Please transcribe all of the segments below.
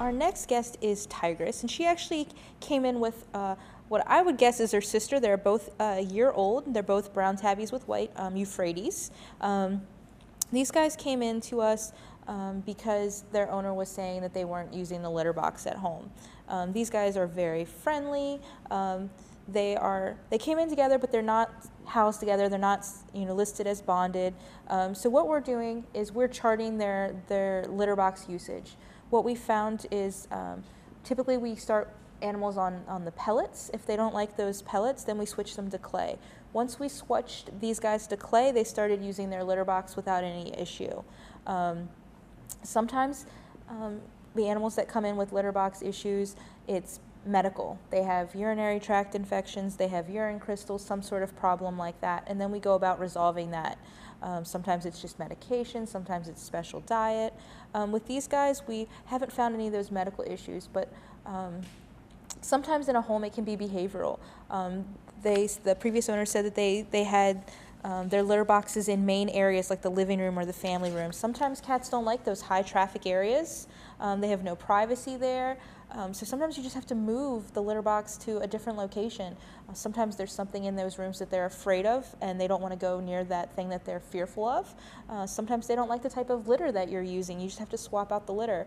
Our next guest is Tigress, and she actually came in with what I would guess is her sister. They're both a year old. They're both brown tabbies with white Euphrates. These guys came in to us because their owner was saying that they weren't using the litter box at home. These guys are very friendly. They came in together, but they're not housed together. They're not listed as bonded. So what we're doing is we're charting their litter box usage. What we found is typically we start animals on the pellets. If they don't like those pellets, then we switch them to clay. Once we switched these guys to clay, they started using their litter box without any issue. Sometimes the animals that come in with litter box issues, it's medical. They have urinary tract infections, they have urine crystals, some sort of problem like that, and then we go about resolving that. Sometimes it's just medication, sometimes it's special diet. With these guys, we haven't found any of those medical issues, but sometimes in a home it can be behavioral. The previous owner said that they had their litter boxes in main areas like the living room or the family room. Sometimes cats don't like those high traffic areas. They have no privacy there. So sometimes you just have to move the litter box to a different location. Sometimes there's something in those rooms that they're afraid of and they don't want to go near that thing that they're fearful of. Sometimes they don't like the type of litter that you're using. You just have to swap out the litter.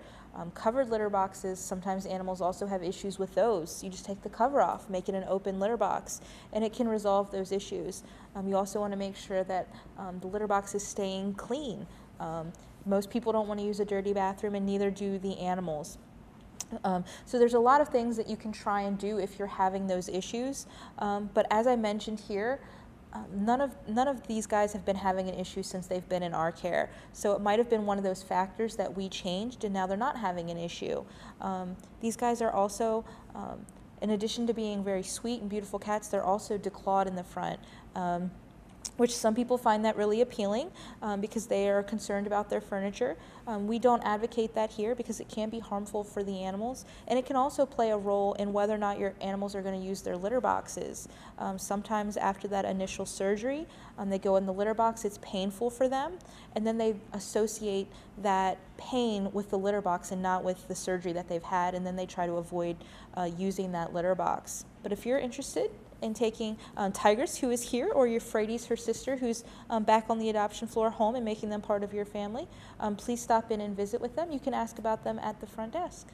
Covered litter boxes, sometimes animals also have issues with those. You just take the cover off, make it an open litter box, and it can resolve those issues. You also want to make sure that the litter box is staying clean. Most people don't want to use a dirty bathroom, and neither do the animals. So there's a lot of things that you can try and do if you're having those issues. But as I mentioned here, none of these guys have been having an issue since they've been in our care. So it might have been one of those factors that we changed, and now they're not having an issue. These guys are also, in addition to being very sweet and beautiful cats, they're also declawed in the front. Which some people find that really appealing because they are concerned about their furniture. We don't advocate that here because it can be harmful for the animals, and it can also play a role in whether or not your animals are going to use their litter boxes. Sometimes after that initial surgery, they go in the litter box, it's painful for them, and then they associate that pain with the litter box and not with the surgery that they've had, and then they try to avoid using that litter box. But if you're interested in taking Tigress, who is here, or Euphrates, her sister, who's back on the adoption floor home, and making them part of your family, please stop in and visit with them. You can ask about them at the front desk.